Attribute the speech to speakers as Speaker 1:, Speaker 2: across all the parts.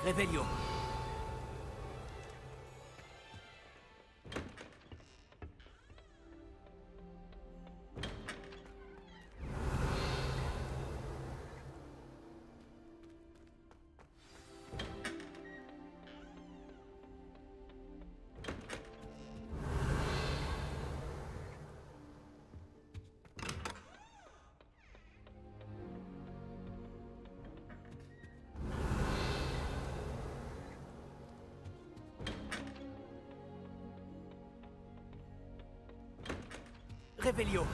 Speaker 1: Revelio. Revelio.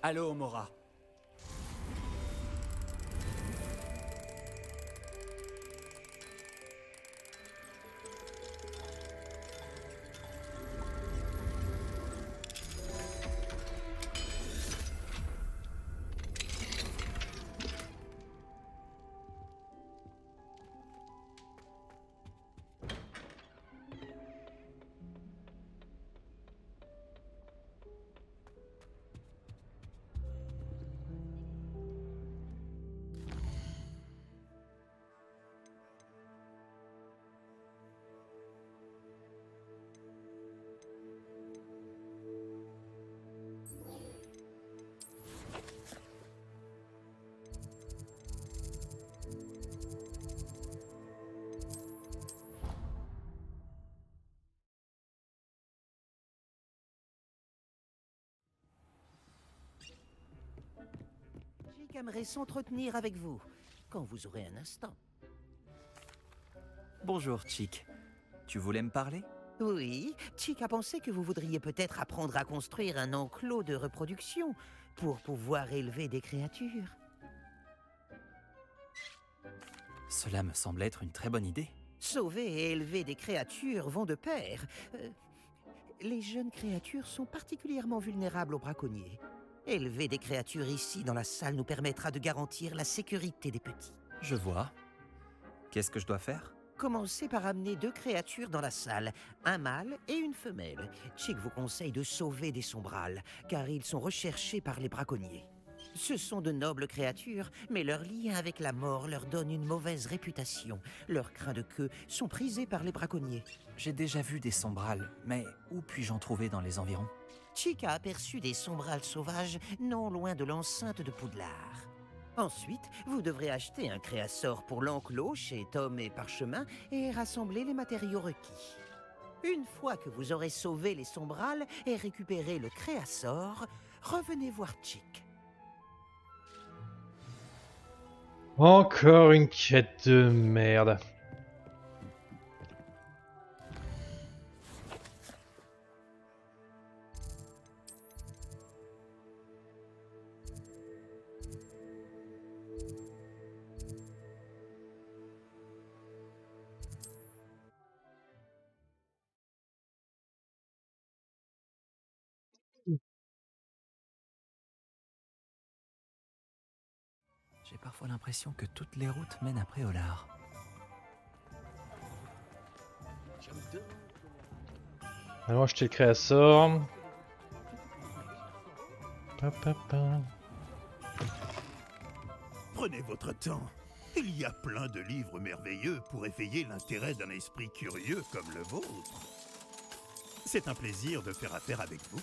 Speaker 1: Allô, Mora.
Speaker 2: Chick aimerait s'entretenir avec vous, quand vous aurez un instant.
Speaker 1: Bonjour, Chick. Tu voulais me parler?
Speaker 2: Oui, Chick a pensé que vous voudriez peut-être apprendre à construire un enclos de reproduction pour pouvoir élever des créatures.
Speaker 1: Cela me semble être une très bonne idée.
Speaker 2: Sauver et élever des créatures vont de pair. Les jeunes créatures sont particulièrement vulnérables aux braconniers. Élever des créatures ici dans la salle nous permettra de garantir la sécurité des petits.
Speaker 1: Je vois. Qu'est-ce que je dois faire?
Speaker 2: Commencez par amener 2 créatures dans la salle, un mâle et une femelle. Chick vous conseille de sauver des sombrales, car ils sont recherchés par les braconniers. Ce sont de nobles créatures, mais leur lien avec la mort leur donne une mauvaise réputation. Leurs crins de queue sont prisés par les braconniers.
Speaker 1: J'ai déjà vu des sombrales, mais où puis-je en trouver dans les environs?
Speaker 2: Chick a aperçu des sombrales sauvages non loin de l'enceinte de Poudlard. Ensuite, vous devrez acheter un créasor pour l'enclos chez Tom et Parchemin et rassembler les matériaux requis. Une fois que vous aurez sauvé les sombrales et récupéré le créasor, revenez voir Chick.
Speaker 3: Encore une quête de merde.
Speaker 1: J'ai parfois l'impression que toutes les routes mènent à Préolard.
Speaker 3: Allons acheter le créasor. Pa.
Speaker 4: Prenez votre temps. Il y a plein de livres merveilleux pour éveiller l'intérêt d'un esprit curieux comme le vôtre. C'est un plaisir de faire affaire avec vous.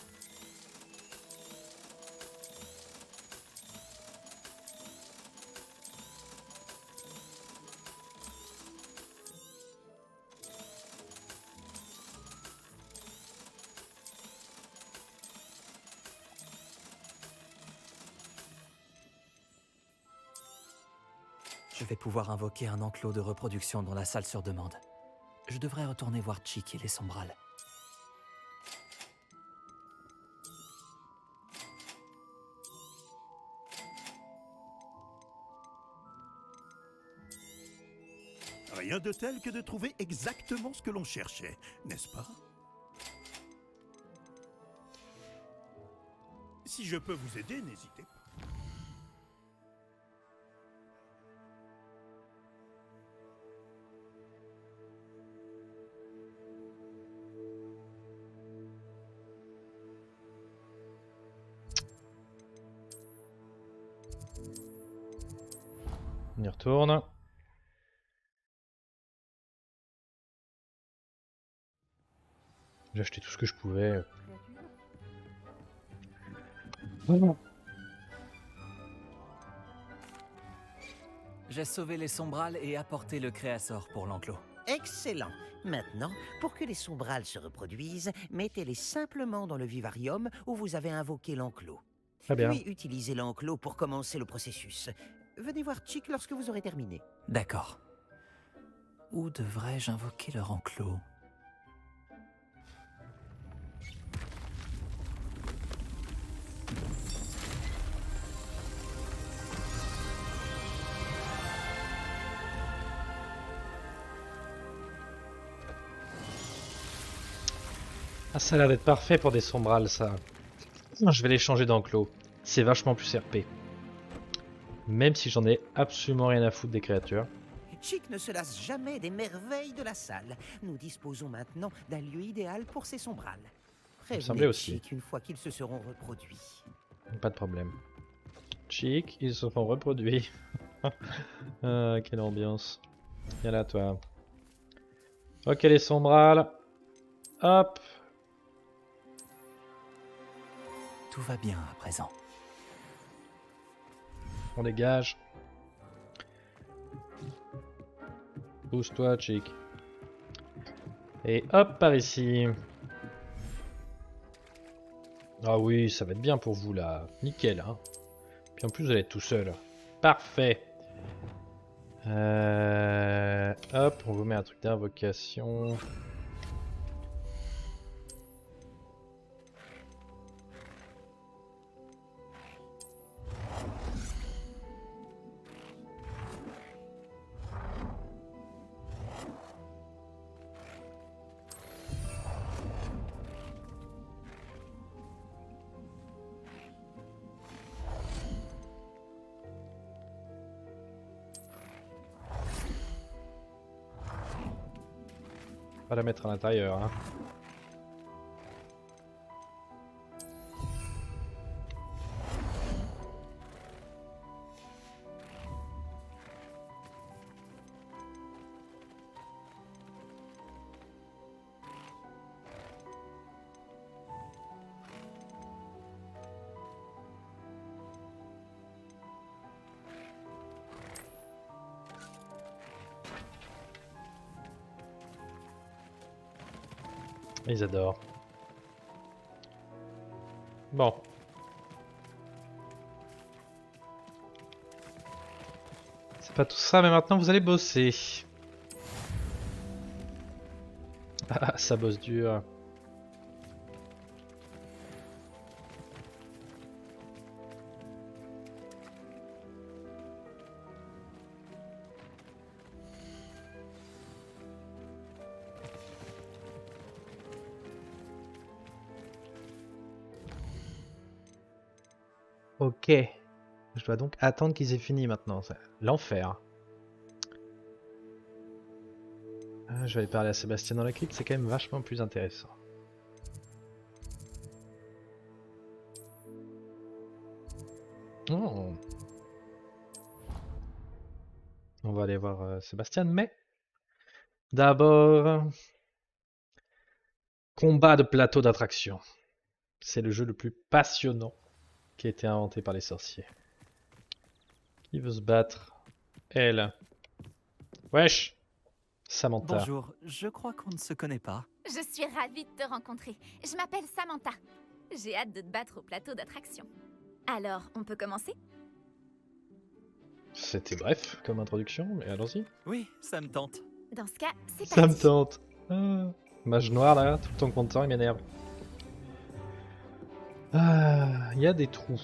Speaker 1: Je vais pouvoir invoquer un enclos de reproduction dans la salle sur demande. Je devrais retourner voir Chick et les sombrales.
Speaker 4: Rien de tel que de trouver exactement ce que l'on cherchait, n'est-ce pas? Si je peux vous aider, n'hésitez pas.
Speaker 3: On y retourne. J'ai acheté tout ce que je pouvais. Voilà.
Speaker 1: J'ai sauvé les sombrales et apporté le créasor pour l'enclos.
Speaker 2: Excellent. Maintenant, pour que les sombrales se reproduisent, mettez-les simplement dans le vivarium où vous avez invoqué l'enclos.
Speaker 3: Très bien.
Speaker 2: Puis utilisez l'enclos pour commencer le processus. Venez voir Chick lorsque vous aurez terminé.
Speaker 1: D'accord. Où devrais-je invoquer leur enclos?
Speaker 3: Ah, ça a l'air d'être parfait pour des sombrales, ça. Non, je vais les changer d'enclos. C'est vachement plus RP. Même si j'en ai absolument rien à foutre des créatures.
Speaker 2: Chick ne se lasse jamais des merveilles de la salle. Nous disposons maintenant d'un lieu idéal pour ces sombrales.
Speaker 3: semblait
Speaker 2: Prévenez
Speaker 3: aussi.
Speaker 2: Chick une fois qu'ils se seront reproduits.
Speaker 3: Pas de problème. Chic, ils se sont reproduits. Ah, quelle ambiance. Viens là, toi. Ok, les sombrales. Hop.
Speaker 1: Tout va bien à présent.
Speaker 3: On dégage. Pousse-toi, Chic. Et hop, par ici. Ah oui, ça va être bien pour vous, là. Nickel, hein. Puis en plus, vous allez être tout seul. Parfait. Hop, on vous met un truc d'invocation. Pas la mettre à l'intérieur, hein. Ils adorent. Bon. C'est pas tout ça, mais maintenant vous allez bosser. Ah, ça bosse dur. Ok. Je dois donc attendre qu'ils aient fini maintenant. L'enfer. Ah, je vais aller parler à Sébastien dans la crypte, c'est quand même vachement plus intéressant. Oh. On va aller voir Sébastien, mais d'abord, combat de plateau d'attraction. C'est le jeu le plus passionnant qui a été inventé par les sorciers. Qui veut se battre? Elle. Wesh! Samantha.
Speaker 1: Bonjour, je crois qu'on ne se connaît pas.
Speaker 5: Je suis ravie de te rencontrer. Je m'appelle Samantha. J'ai hâte de te battre au plateau d'attraction. Alors, on peut commencer?
Speaker 3: C'était bref comme introduction, mais allons-y.
Speaker 1: Oui, ça me tente.
Speaker 5: Dans ce cas, c'est
Speaker 3: Ça me
Speaker 5: parti.
Speaker 3: tente. Ah, mage noir là, tout le temps content, il m'énerve. Ah, il y a des trous.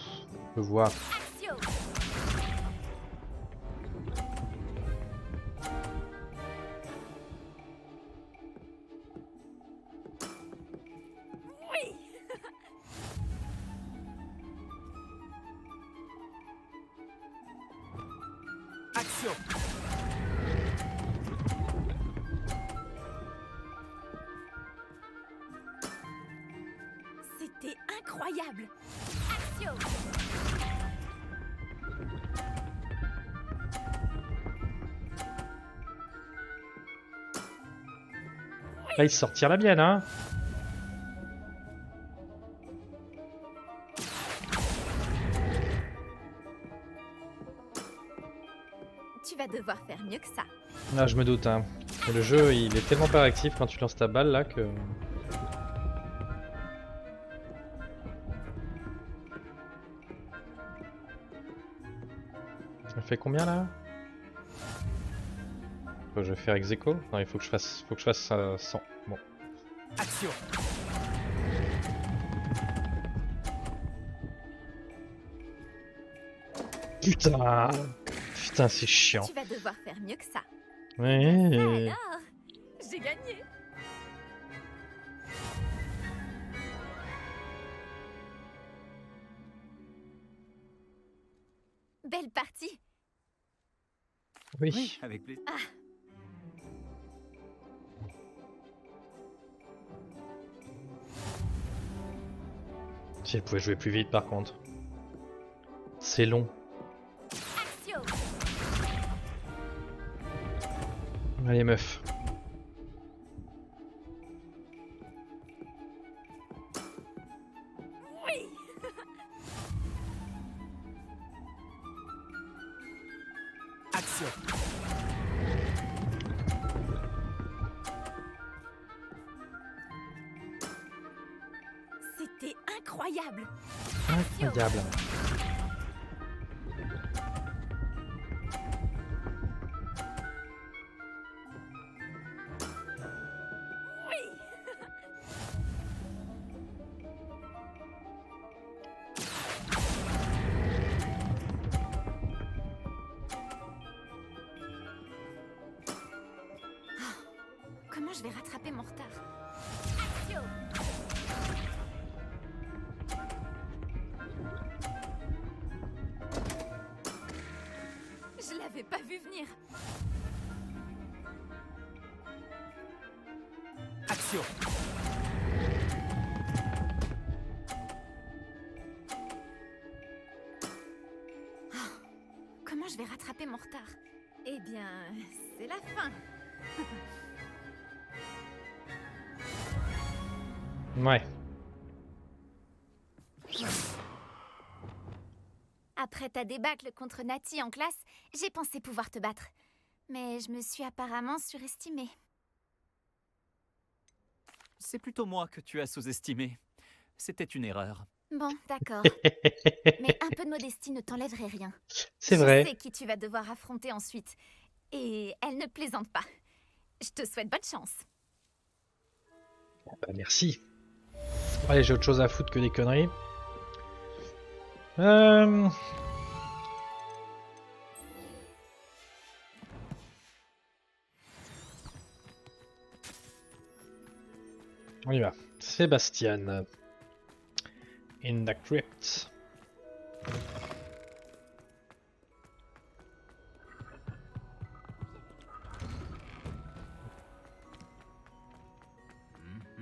Speaker 3: Je vois.
Speaker 5: Axio. Oui.
Speaker 1: Action!
Speaker 5: C'était incroyable. Axio.
Speaker 3: Là, il se sortir la mienne, hein.
Speaker 5: Tu vas devoir faire mieux que ça.
Speaker 3: Ah, je me doute, hein. Et le jeu, il est tellement pas réactif quand tu lances ta balle, là, que... Ça fait combien, là? Je vais faire ex aequo? Non, il faut que je fasse, 100. Bon.
Speaker 1: Action.
Speaker 3: Putain! Putain, c'est chiant.
Speaker 5: Tu vas devoir faire mieux que ça.
Speaker 3: Ouais.
Speaker 5: Alors, j'ai gagné. Belle partie.
Speaker 3: Oui.
Speaker 1: Avec plaisir.
Speaker 3: Si elle pouvait jouer plus vite, par contre. C'est long.
Speaker 5: Action.
Speaker 3: Allez, meuf.
Speaker 5: Oui.
Speaker 1: Action.
Speaker 5: C'était incroyable.
Speaker 3: Incroyable.
Speaker 5: Oui. Comment je vais rattraper mon retard? Action. Je l'avais pas vu venir.
Speaker 1: Action.
Speaker 5: Comment je vais rattraper mon retard? Eh bien, c'est la fin.
Speaker 3: Ouais.
Speaker 5: Après ta débâcle contre Nati en classe, j'ai pensé pouvoir te battre. Mais je me suis apparemment surestimée.
Speaker 1: C'est plutôt moi que tu as sous-estimé. C'était une erreur.
Speaker 5: Bon, d'accord. Mais un peu de modestie ne t'enlèverait rien.
Speaker 3: C'est
Speaker 5: Je
Speaker 3: vrai.
Speaker 5: sais qui tu vas devoir affronter ensuite. Et elle ne plaisante pas. Je te souhaite bonne chance.
Speaker 3: Bah, merci. Allez, j'ai autre chose à foutre que des conneries. On y va. Sébastien. In the crypt.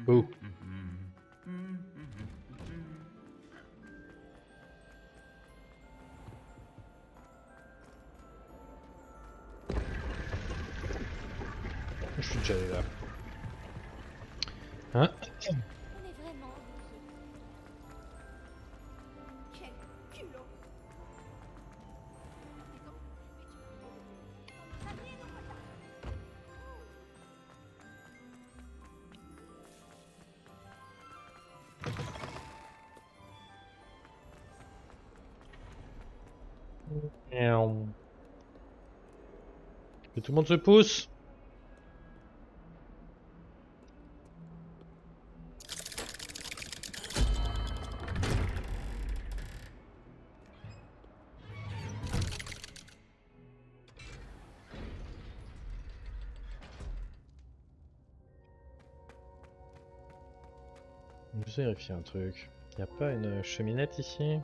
Speaker 3: Ouh. Je suis déjà allé là. Hein?
Speaker 5: On est vraiment... Quel culot.
Speaker 3: Que tout le monde se pousse. Je vais vérifier un truc. Y a pas une cheminette ici?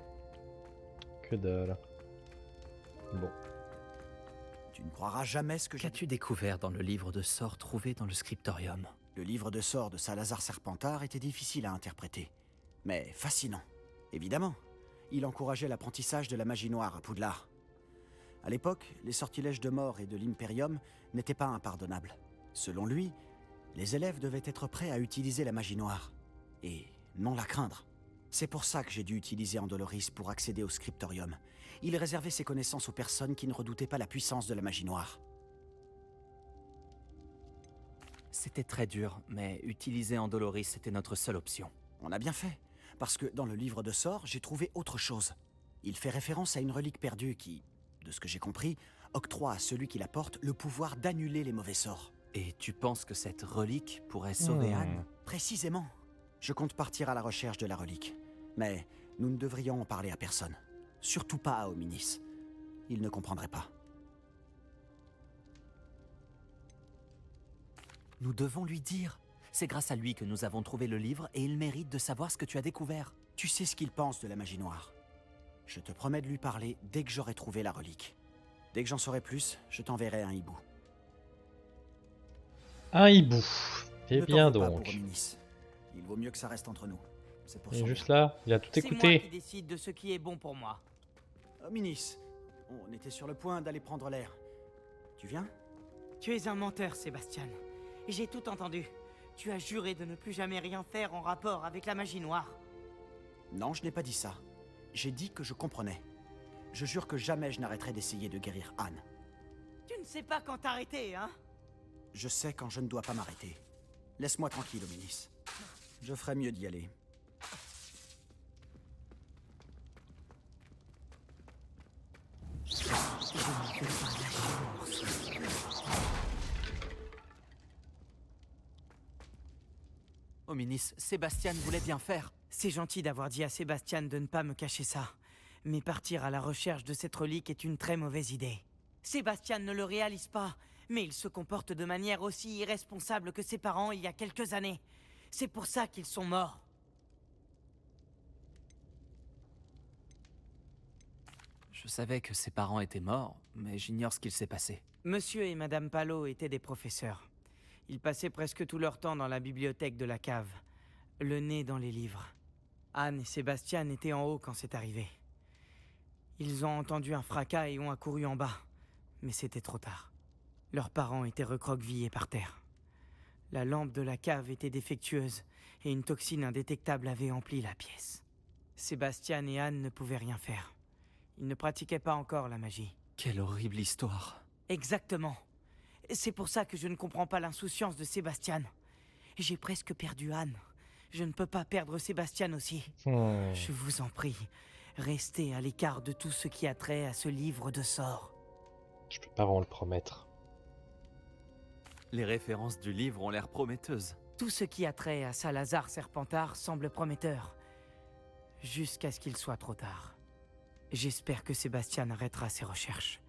Speaker 3: Que dalle. Bon.
Speaker 6: Tu ne croiras jamais ce que j'ai...
Speaker 1: Qu'as-tu découvert dans le livre de sorts trouvé dans le scriptorium?
Speaker 6: Le livre de sorts de Salazar Serpentard était difficile à interpréter, mais fascinant. Évidemment, il encourageait l'apprentissage de la magie noire à Poudlard. À l'époque, les sortilèges de mort et de l'Imperium n'étaient pas impardonnables. Selon lui, Les élèves devaient être prêts à utiliser la magie noire, et non la craindre. C'est pour ça que j'ai dû utiliser Andoloris pour accéder au scriptorium. Il réservait ses connaissances aux personnes qui ne redoutaient pas la puissance de la magie noire.
Speaker 1: C'était très dur, mais utiliser Andoloris était notre seule option.
Speaker 6: On a bien fait, parce que dans le livre de sorts, j'ai trouvé autre chose. Il fait référence à une relique perdue qui, de ce que j'ai compris, octroie à celui qui la porte le pouvoir d'annuler les mauvais sorts.
Speaker 1: Et tu penses que cette relique pourrait sauver Anne?
Speaker 6: Précisément. Je compte partir à la recherche de la relique. Mais nous ne devrions en parler à personne. Surtout pas à Hominis. Il ne comprendrait pas.
Speaker 1: Nous devons lui dire. C'est grâce à lui que nous avons trouvé le livre et il mérite de savoir ce que tu as découvert.
Speaker 6: Tu sais ce qu'il pense de la magie noire. Je te promets de lui parler dès que j'aurai trouvé la relique. Dès que j'en saurai plus, je t'enverrai un hibou.
Speaker 3: Un hibou. Eh
Speaker 6: Ne t'en
Speaker 3: bien
Speaker 6: veux pas pour
Speaker 3: donc.
Speaker 6: Hominis. Il vaut mieux que ça reste entre nous. C'est pour
Speaker 3: Il est
Speaker 6: son
Speaker 3: juste
Speaker 6: bien.
Speaker 3: là, il a tout
Speaker 7: C'est moi qui
Speaker 3: écouté.
Speaker 7: décide de ce qui est bon pour moi.
Speaker 6: Hominis, on était sur le point d'aller prendre l'air. Tu viens?
Speaker 7: Tu es un menteur, Sébastien. J'ai tout entendu. Tu as juré de ne plus jamais rien faire en rapport avec la magie noire.
Speaker 6: Non, je n'ai pas dit ça. J'ai dit que je comprenais. Je jure que jamais je n'arrêterai d'essayer de guérir Anne.
Speaker 7: Tu ne sais pas quand t'arrêter, hein?
Speaker 6: Je sais quand je ne dois pas m'arrêter. Laisse-moi tranquille, Hominis. Je ferais mieux d'y aller.
Speaker 1: Hominis, Sébastien voulait bien faire.
Speaker 7: C'est gentil d'avoir dit à Sébastien de ne pas me cacher ça. Mais partir à la recherche de cette relique est une très mauvaise idée. Sébastien ne le réalise pas, mais il se comporte de manière aussi irresponsable que ses parents il y a quelques années. C'est pour ça qu'ils sont morts.
Speaker 1: Je savais que ses parents étaient morts, mais j'ignore ce qu'il s'est passé.
Speaker 7: Monsieur et Madame Palot étaient des professeurs. Ils passaient presque tout leur temps dans la bibliothèque de la cave, le nez dans les livres. Anne et Sébastien étaient en haut quand c'est arrivé. Ils ont entendu un fracas et ont accouru en bas, mais c'était trop tard. Leurs parents étaient recroquevillés par terre. La lampe de la cave était défectueuse et une toxine indétectable avait empli la pièce. Sébastien et Anne ne pouvaient rien faire. Ils ne pratiquaient pas encore la magie.
Speaker 1: Quelle horrible histoire.
Speaker 7: Exactement. C'est pour ça que je ne comprends pas l'insouciance de Sébastien. J'ai presque perdu Anne. Je ne peux pas perdre Sébastien aussi. Je vous en prie, restez à l'écart de tout ce qui a trait à ce livre de sorts.
Speaker 3: Je peux pas vraiment le promettre.
Speaker 1: Les références du livre ont l'air prometteuses.
Speaker 7: Tout ce qui a trait à Salazar Serpentard semble prometteur. Jusqu'à ce qu'il soit trop tard. J'espère que Sébastien arrêtera ses recherches.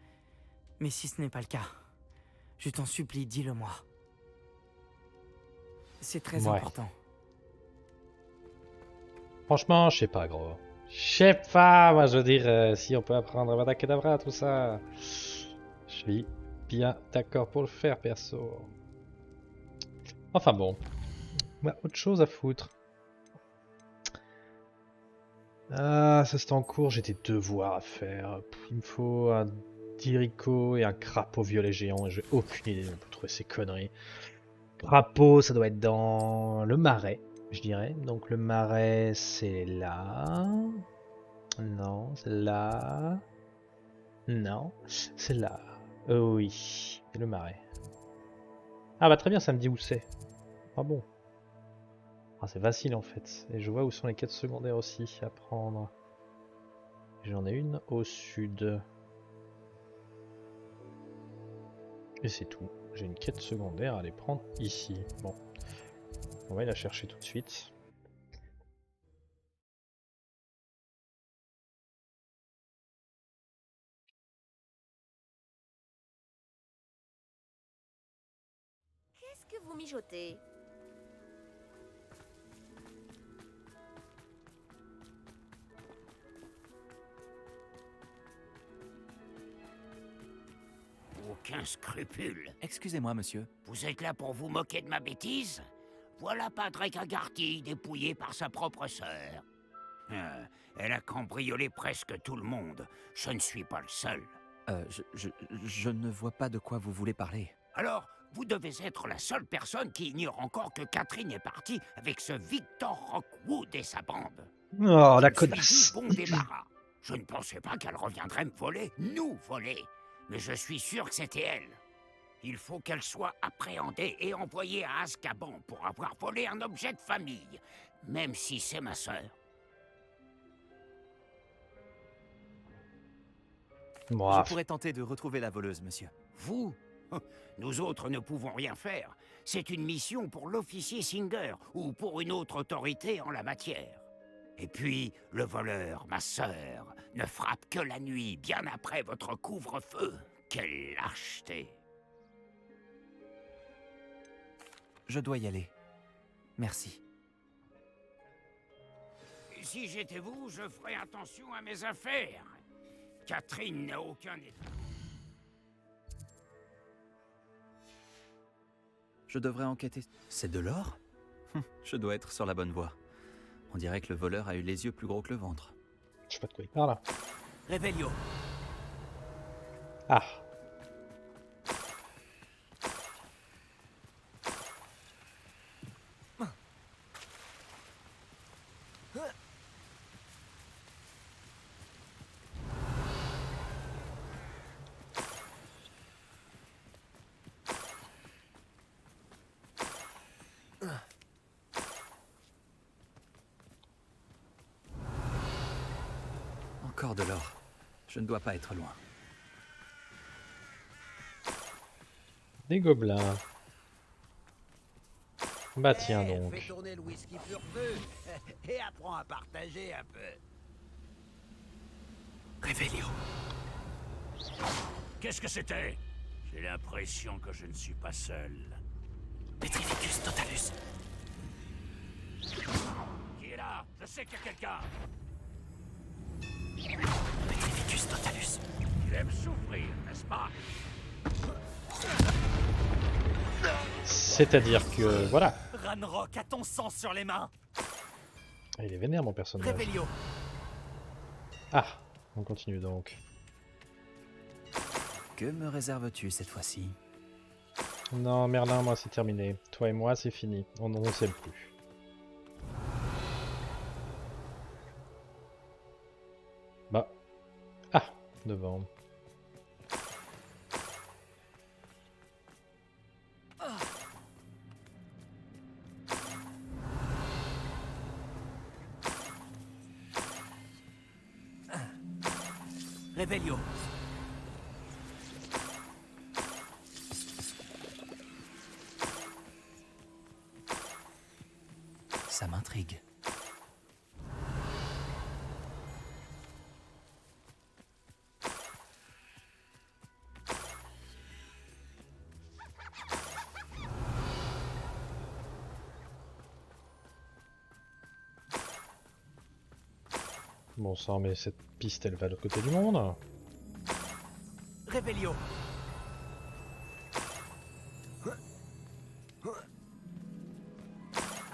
Speaker 7: Mais si ce n'est pas le cas, je t'en supplie, dis-le-moi. C'est très
Speaker 3: Ouais.
Speaker 7: important.
Speaker 3: Franchement, je sais pas, gros. Je sais pas, moi je veux dire, si on peut apprendre Avada Kedavra, tout ça. Je suis bien d'accord pour le faire, perso. Enfin bon. Ouais, autre chose à foutre. Ah, ça c'est en cours, j'ai des devoirs à faire. Il me faut un Dirico et un crapaud violet géant, et j'ai aucune idée pour trouver ces conneries. Crapaud, ça doit être dans le marais, je dirais. Donc le marais, c'est là. Non, c'est là. Non, c'est là. Oui, et le marais. Ah bah très bien, ça me dit où c'est. Ah bon. Ah, c'est facile en fait. Et je vois où sont les quêtes secondaires aussi à prendre. J'en ai une au sud. Et c'est tout. J'ai une quête secondaire à aller prendre ici. Bon. On va aller la chercher tout de suite.
Speaker 5: Qu'est-ce que vous mijotez?
Speaker 8: Aucun scrupule.
Speaker 1: Excusez-moi, monsieur.
Speaker 8: Vous êtes là pour vous moquer de ma bêtise? Voilà Patrick Agarty, dépouillé par sa propre sœur. Elle a cambriolé presque tout le monde. Je ne suis pas le seul.
Speaker 1: Je ne vois pas de quoi vous voulez parler.
Speaker 8: Alors, vous devez être la seule personne qui ignore encore que Catherine est partie avec ce Victor Rockwood et sa bande.
Speaker 3: Oh, la
Speaker 8: Je me suis
Speaker 3: connasse.
Speaker 8: dit, bon débarras. Je ne pensais pas qu'elle reviendrait me voler, nous voler. Mais je suis sûr que c'était elle. Il faut qu'elle soit appréhendée et envoyée à Azkaban pour avoir volé un objet de famille, même si c'est ma sœur.
Speaker 3: Moi,
Speaker 1: Je pourrais tenter de retrouver la voleuse, monsieur.
Speaker 8: Vous? Nous autres ne pouvons rien faire. C'est une mission pour l'officier Singer ou pour une autre autorité en la matière. Et puis, le voleur, ma sœur, ne frappe que la nuit, bien après votre couvre-feu. Quelle lâcheté!
Speaker 1: Je dois y aller. Merci.
Speaker 8: Si j'étais vous, je ferais attention à mes affaires. Catherine n'a aucun état.
Speaker 1: Je devrais enquêter. C'est de l'or? Je dois être sur la bonne voie. On dirait que le voleur a eu les yeux plus gros que le ventre.
Speaker 3: je sais pas de quoi il parle.
Speaker 6: Revelio.
Speaker 3: Ah.
Speaker 1: Encore de l'or. Je ne dois pas être loin.
Speaker 3: Des gobelins. Bah tiens donc.
Speaker 9: Fais tourner le whisky feu et apprends à partager un peu.
Speaker 6: Revelio.
Speaker 4: Qu'est-ce que c'était? J'ai l'impression que je ne suis pas seul.
Speaker 6: Petrificus totalus.
Speaker 4: Qui est là? Je sais qu'il y a quelqu'un.
Speaker 6: Petrificus totalus.
Speaker 4: Tu aimes souffrir, n'est-ce pas?
Speaker 3: C'est-à-dire que voilà.
Speaker 1: Ranrock a ton sang sur les mains.
Speaker 3: Ah, il est vénère mon personnage.
Speaker 6: Revelio.
Speaker 3: Ah, on continue donc.
Speaker 1: Que me réserves-tu cette fois-ci?
Speaker 3: Non, Merlin, moi c'est terminé. Toi et moi c'est fini. On ne s'aime plus. Bah. Ah, devant.
Speaker 6: Revelio.
Speaker 1: Ça m'intrigue.
Speaker 3: Bon sang, mais cette piste elle va de l'autre côté du monde.
Speaker 6: Revelio.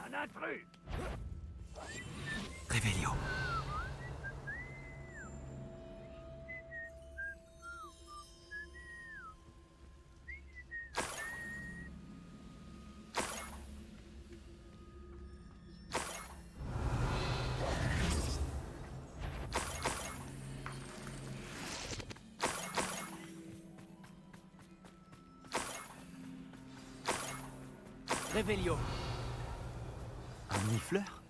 Speaker 4: Un intrus!
Speaker 6: Revelio. Revelio.
Speaker 1: Un nifleur?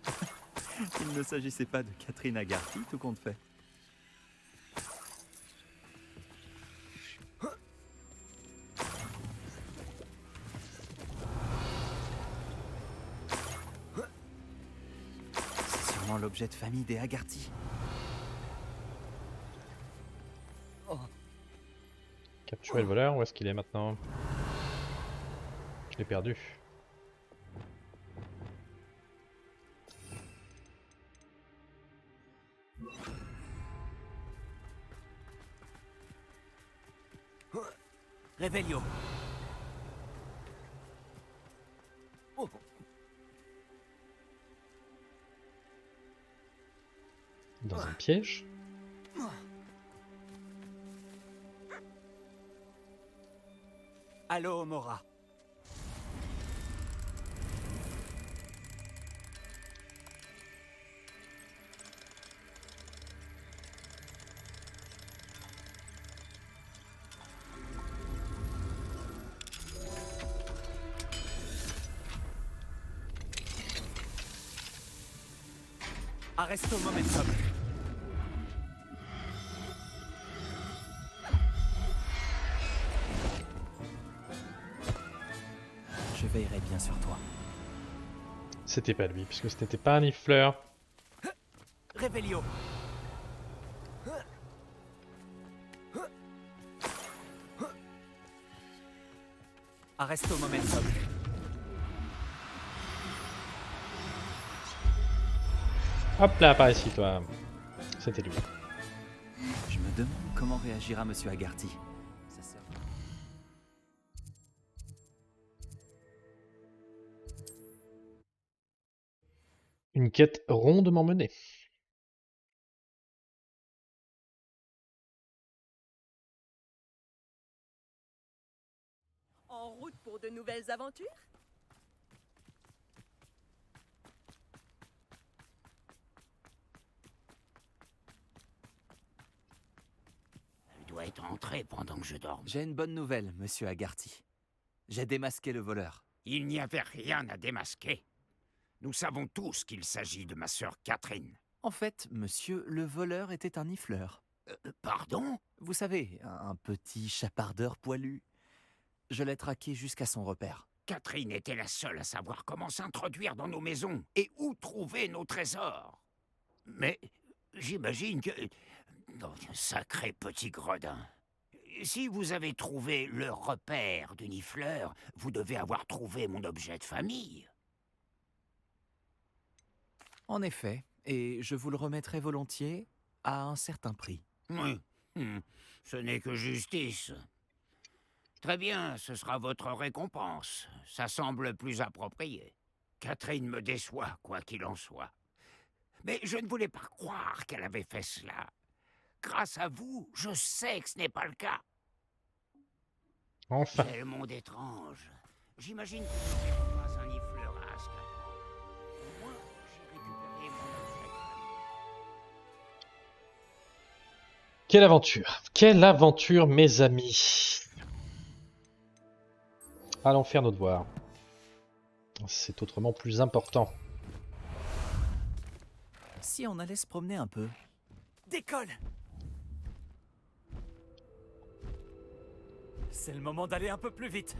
Speaker 1: Il ne s'agissait pas de Catherine Agarty, tout compte fait. C'est sûrement l'objet de famille des Agarty.
Speaker 3: Capturer le voleur, où est-ce qu'il est maintenant? Je l'ai perdu.
Speaker 6: Revelio.
Speaker 3: Dans un piège?
Speaker 6: Allô, Mora. Arresto momentum.
Speaker 1: Je veillerai bien sur toi.
Speaker 3: C'était pas lui, puisque ce n'était pas un nifleur.
Speaker 6: Revelio. Arresto momentum.
Speaker 3: Hop là, par ici, toi. C'était lui.
Speaker 1: Je me demande comment réagira Monsieur Agarty. Ça sert-
Speaker 3: Une quête rondement menée.
Speaker 10: En route pour de nouvelles aventures?
Speaker 8: Elle doit être entrée pendant que je dorme.
Speaker 1: J'ai une bonne nouvelle, Monsieur Agarty. J'ai démasqué le voleur.
Speaker 8: Il n'y avait rien à démasquer. Nous savons tous qu'il s'agit de ma sœur Catherine.
Speaker 1: En fait, monsieur, le voleur était un nifleur.
Speaker 8: Pardon?
Speaker 1: Vous savez, un petit chapardeur poilu. Je l'ai traqué jusqu'à son repère.
Speaker 8: Catherine était la seule à savoir comment s'introduire dans nos maisons et où trouver nos trésors. Mais j'imagine que... Oh, sacré petit gredin. Si vous avez trouvé le repère du nifleur, vous devez avoir trouvé mon objet de famille.
Speaker 1: En effet, et je vous le remettrai volontiers à un certain prix.
Speaker 8: Oui, ce n'est que justice. Très bien, ce sera votre récompense. Ça semble plus approprié. Catherine me déçoit, quoi qu'il en soit. Mais je ne voulais pas croire qu'elle avait fait cela. Grâce à vous, je sais que ce n'est pas le cas.
Speaker 3: Enfin.
Speaker 8: Quel monde étrange. J'imagine que ce n'est pas un nifleurasque. Au moins, j'ai récupéré mon objet.
Speaker 3: Quelle aventure! Quelle aventure, mes amis! Allons faire nos devoirs. C'est autrement plus important.
Speaker 1: Si on allait se promener un peu.
Speaker 6: Décolle. C'est le moment d'aller un peu plus vite.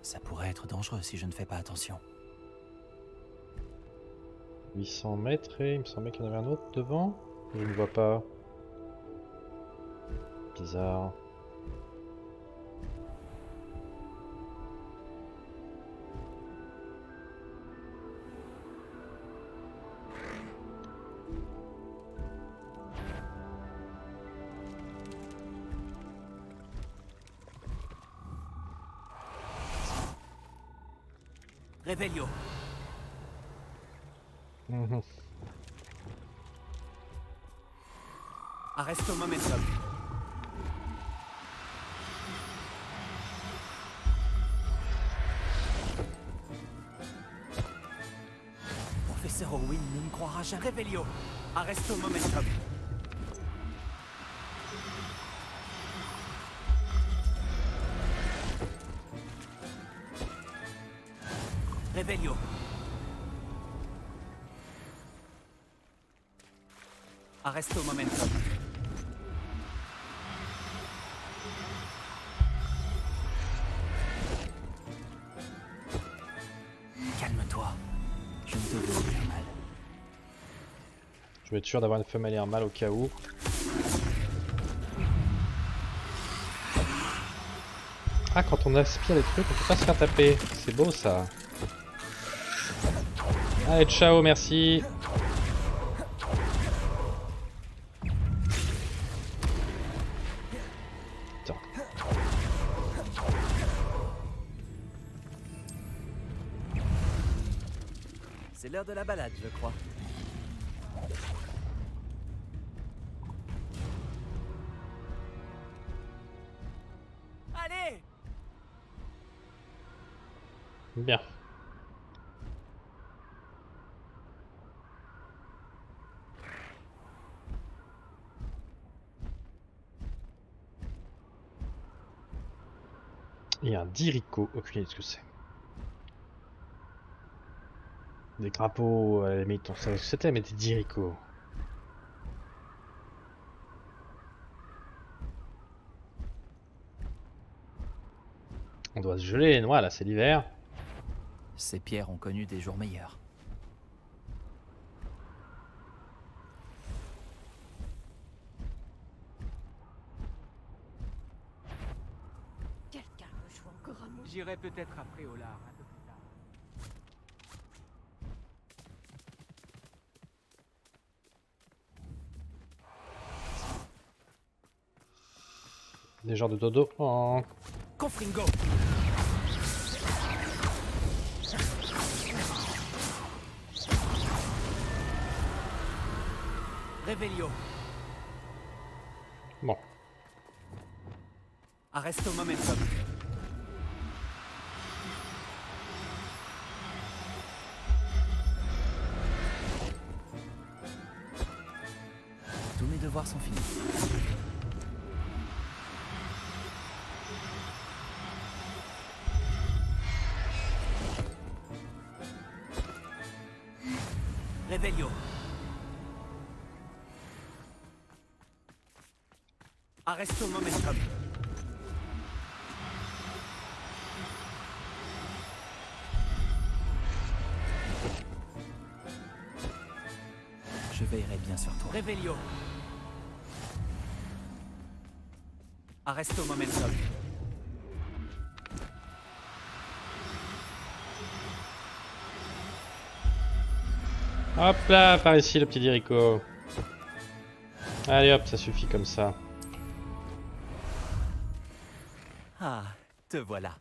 Speaker 1: Ça pourrait être dangereux si je ne fais pas attention.
Speaker 3: 800 mètres et il me semblait qu'il y en avait un autre devant. Je ne vois pas. Bizarre.
Speaker 6: Revelio.
Speaker 3: Mhm.
Speaker 6: Arresto momentum. Professeur Owen ne me croira jamais. Revelio. Arresto momentum. Revelio. Arresto momentum.
Speaker 1: Calme-toi. Je ne te veux aucun mal.
Speaker 3: Je vais être sûr d'avoir une femelle et un mâle au cas où. Ah, quand on aspire les trucs, on peut pas se faire taper. C'est beau ça. Allez, ciao, merci. Putain.
Speaker 1: C'est l'heure de la balade, je crois.
Speaker 6: Allez!
Speaker 3: Bien. Et un dirico, aucune idée de ce que c'est. Des crapauds, à la limite, on savait ce que c'était, mais des diricots. On doit se geler les noix, là, c'est l'hiver.
Speaker 1: Ces pierres ont connu des jours meilleurs.
Speaker 10: Quelqu'un me joue encore un mot.
Speaker 7: J'irai peut-être après au lard un peu plus tard.
Speaker 3: Des genres de dodo. Oh.
Speaker 6: Confringo. Revelio.
Speaker 3: Bon.
Speaker 6: Arresto momentum.
Speaker 1: Tous mes devoirs sont finis.
Speaker 6: Revelio. Arresto momentum.
Speaker 1: Je veillerai bien sur toi.
Speaker 6: Revelio. Arresto momentum.
Speaker 3: Hop là, par ici le petit dirico. Allez hop, ça suffit comme ça.
Speaker 1: Ah, te voilà.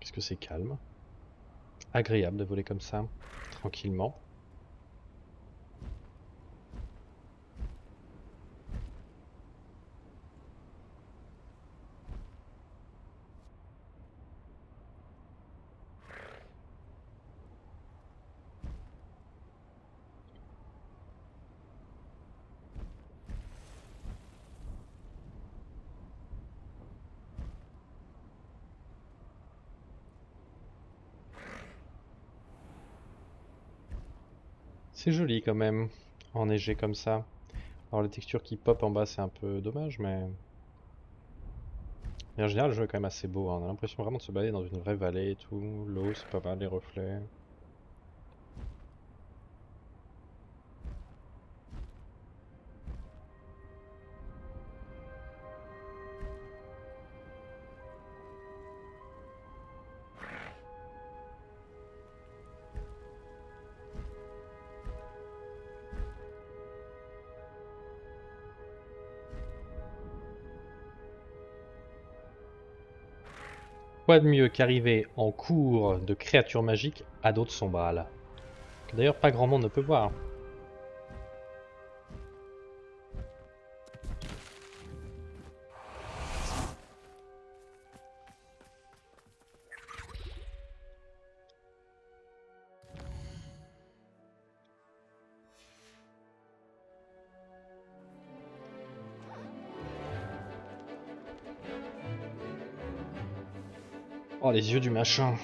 Speaker 3: Qu'est-ce que c'est calme. Agréable de voler comme ça, tranquillement. C'est joli quand même, enneigé comme ça. Alors les textures qui pop en bas c'est un peu dommage, mais en général le jeu est quand même assez beau, hein. On a l'impression vraiment de se balader dans une vraie vallée et tout. L'eau c'est pas mal, les reflets. Quoi de mieux qu'arriver en cours de créatures magiques à d'autres sombrales, que d'ailleurs pas grand monde ne peut voir. Oh les yeux du machin.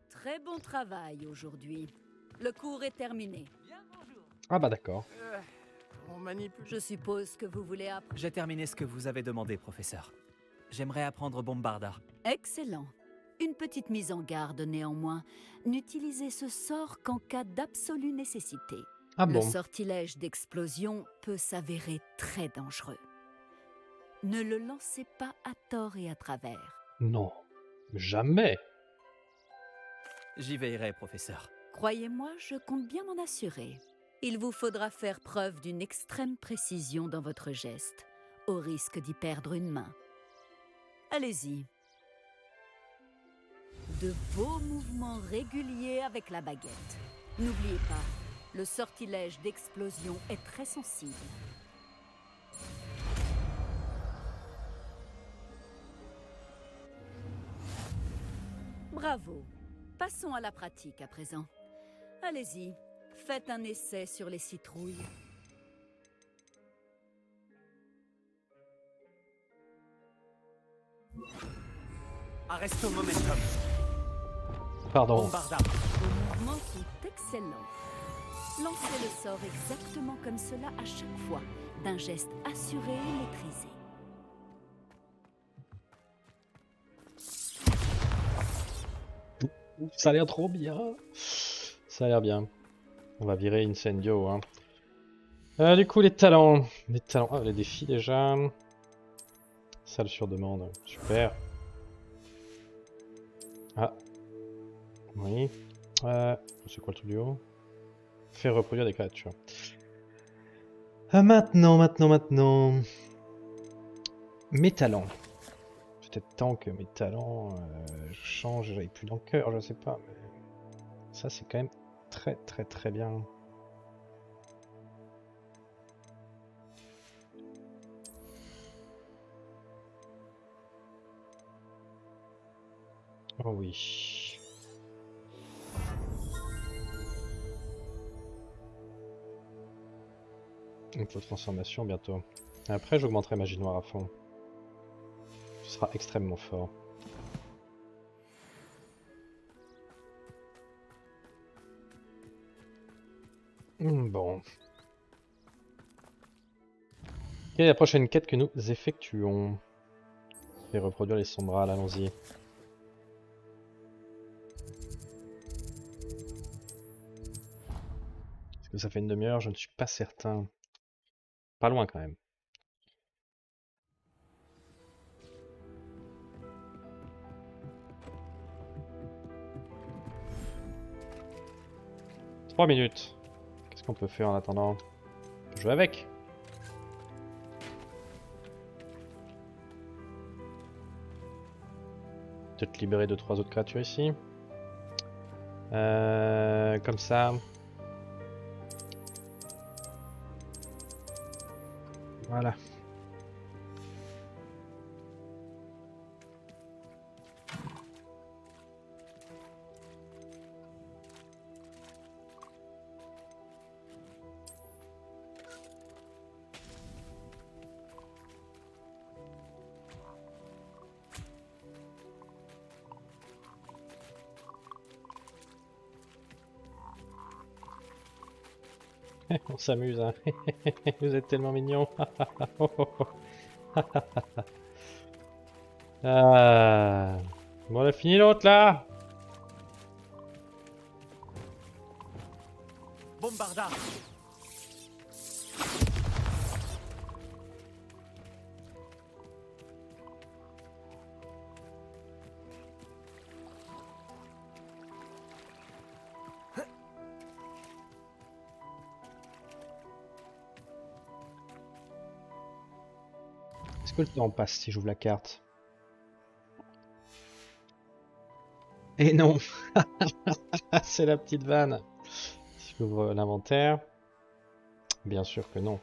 Speaker 10: Très bon travail aujourd'hui. Le cours est terminé.
Speaker 3: Ah bah d'accord.
Speaker 7: On manipule.
Speaker 10: Je suppose que vous voulez apprendre.
Speaker 1: J'ai terminé ce que vous avez demandé, professeur. J'aimerais apprendre Bombarda.
Speaker 10: Excellent. Une petite mise en garde néanmoins. N'utilisez ce sort qu'en cas d'absolue nécessité.
Speaker 3: Ah
Speaker 10: Le
Speaker 3: bon.
Speaker 10: sortilège d'explosion peut s'avérer très dangereux. Ne le lancez pas à tort et à travers.
Speaker 3: Non. Jamais.
Speaker 1: J'y veillerai, professeur.
Speaker 10: Croyez-moi, je compte bien m'en assurer. Il vous faudra faire preuve d'une extrême précision dans votre geste, au risque d'y perdre une main. Allez-y. De beaux mouvements réguliers avec la baguette. N'oubliez pas, le sortilège d'explosion est très sensible. Bravo. Passons à la pratique à présent. Allez-y, faites un essai sur les citrouilles.
Speaker 6: Arresto momentum.
Speaker 3: Pardon.
Speaker 6: Bombarda.
Speaker 10: Vos mouvements sont excellents. Lancez le sort exactement comme cela à chaque fois, d'un geste assuré et maîtrisé.
Speaker 3: Ça a l'air trop bien. Ça a l'air bien. On va virer Incendio. Hein. Du coup, les talents. Les talents. Ah, les défis déjà. Salle sur demande. Super. Ah. Oui. C'est quoi le truc du haut? Faire reproduire des créatures. Maintenant. Mes talents. Peut-être temps que mes talents changent, j'avais plus d'encœur, je sais pas. Mais ça, c'est quand même très bien. Oh oui. Une autre transformation bientôt. Après, j'augmenterai magie noire à fond. Ce sera extrêmement fort. Bon. Quelle est la prochaine quête que nous effectuons? Et reproduire les sombrales, allons-y. Est-ce que ça fait une demi-heure? Je ne suis pas certain. Pas loin quand même. Trois minutes. Qu'est-ce qu'on peut faire en attendant? Jouer avec. Peut-être libérer 2-3 autres créatures ici. Comme ça. Voilà. On s'amuse, hein. Vous êtes tellement mignons. Ah. Bon, on a fini l'autre là.
Speaker 6: Bombarda.
Speaker 3: Est-ce que le temps passe si j'ouvre la carte? Et non. C'est la petite vanne. Si j'ouvre l'inventaire. Bien sûr que non.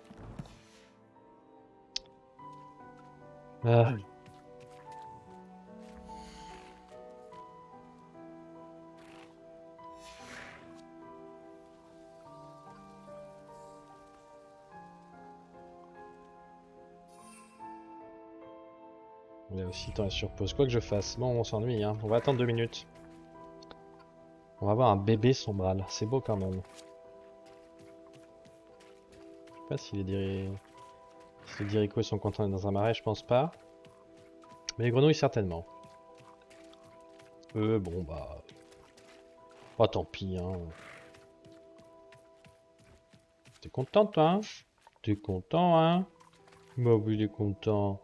Speaker 3: Ah. Il y a aussi le temps à surpause. Quoi que je fasse. Bon, on s'ennuie, hein. On va attendre 2 minutes. On va avoir un bébé sombral. C'est beau quand même. Je sais pas si les diricos sont contents d'être dans un marais, je pense pas. Mais les grenouilles, certainement. Bon, bah... Oh, tant pis, hein. T'es content, toi, hein? T'es content, hein? Bah oui, il est content.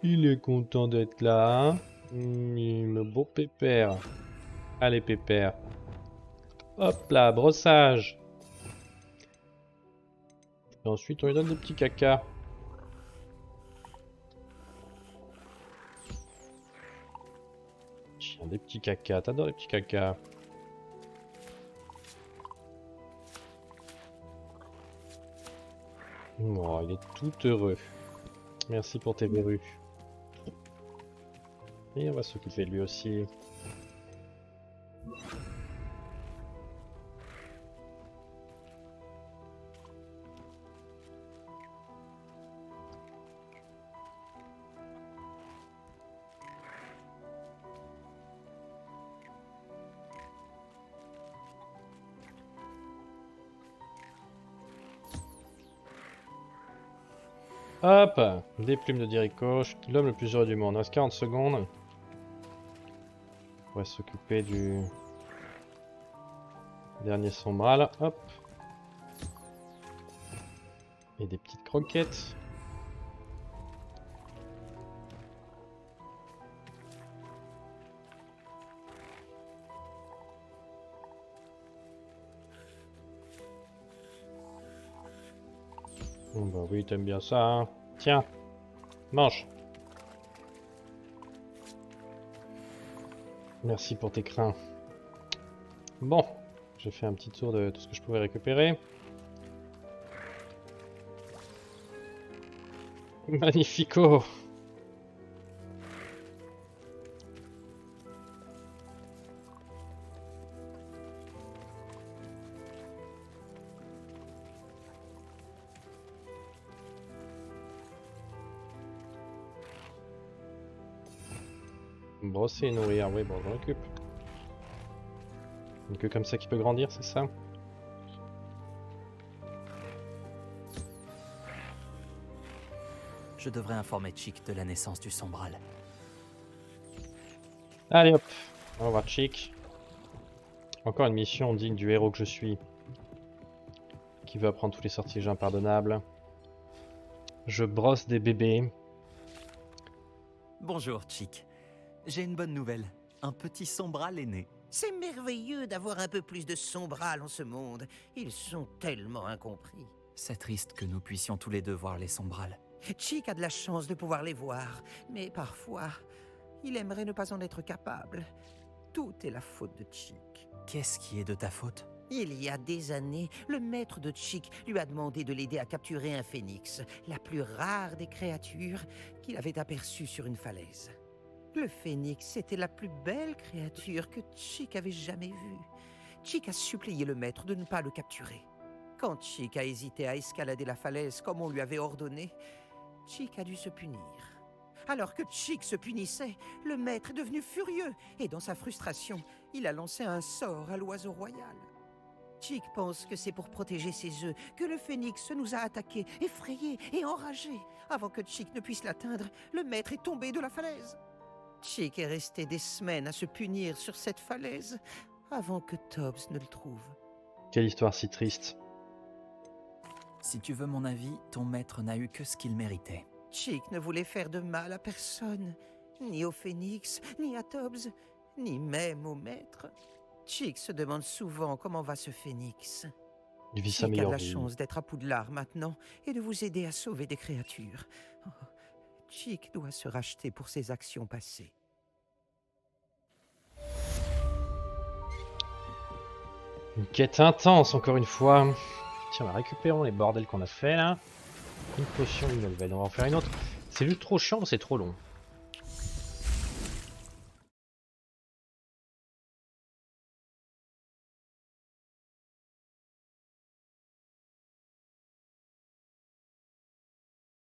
Speaker 3: Il est content d'être là, hein? Le beau pépère. Allez, pépère. Hop là, brossage. Et ensuite, on lui donne des petits cacas. Tiens, des petits cacas. T'adores les petits cacas. Oh, il est tout heureux. Merci pour tes verrues. Et on va s'occuper de lui aussi. Hop, des plumes de Dirico, l'homme le plus heureux du monde. Il reste 40 secondes. On va s'occuper du dernier sombral. Hop. Et des petites croquettes. Bon bah oui, t'aimes bien ça, hein. Tiens, mange. Merci pour tes crins. Bon, j'ai fait un petit tour de tout ce que je pouvais récupérer. Magnifico! Brosser et nourrir, oui, bon, je récupère. Donc que comme ça qu'il peut grandir, c'est ça?
Speaker 1: Je devrais informer Chick de la naissance du Sombral.
Speaker 3: Allez hop, on va voir Chick. Encore une mission digne du héros que je suis. Qui veut apprendre tous les sortilèges impardonnables. Je brosse des bébés.
Speaker 1: Bonjour, Chick. J'ai une bonne nouvelle. Un petit Sombral est né.
Speaker 2: C'est merveilleux d'avoir un peu plus de sombral en ce monde. Ils sont tellement incompris.
Speaker 1: C'est triste que nous puissions tous les deux voir les Sombrals.
Speaker 2: Chick a de la chance de pouvoir les voir, mais parfois, il aimerait ne pas en être capable. Tout est la faute de Chick.
Speaker 1: Qu'est-ce qui est de ta faute?
Speaker 2: Il y a des années, le maître de Chick lui a demandé de l'aider à capturer un phénix, la plus rare des créatures qu'il avait aperçue sur une falaise. Le phénix était la plus belle créature que Chick avait jamais vue. Chick a supplié le maître de ne pas le capturer. Quand Chick a hésité à escalader la falaise comme on lui avait ordonné, Chick a dû se punir. Alors que Chick se punissait, le maître est devenu furieux et dans sa frustration, il a lancé un sort à l'oiseau royal. Chick pense que c'est pour protéger ses œufs que le phénix nous a attaqués, effrayés et enragés. Avant que Chick ne puisse l'atteindre, le maître est tombé de la falaise. Chick est resté des semaines à se punir sur cette falaise avant que Tobbs ne le trouve.
Speaker 3: Quelle histoire si triste.
Speaker 1: Si tu veux mon avis, ton maître n'a eu que ce qu'il méritait.
Speaker 2: Chick ne voulait faire de mal à personne, ni au phénix, ni à Tobbs, ni même au maître. Chick se demande souvent comment va ce phénix.
Speaker 3: Il vit sa
Speaker 2: Chick a de
Speaker 3: meilleure
Speaker 2: la
Speaker 3: vie.
Speaker 2: chance d'être à Poudlard maintenant et de vous aider à sauver des créatures. Oh, Chick doit se racheter pour ses actions passées.
Speaker 3: Une quête intense encore une fois. Tiens, récupérons les bordels qu'on a fait là. Une potion, une nouvelle. On va en faire une autre. C'est juste trop chiant, c'est trop long.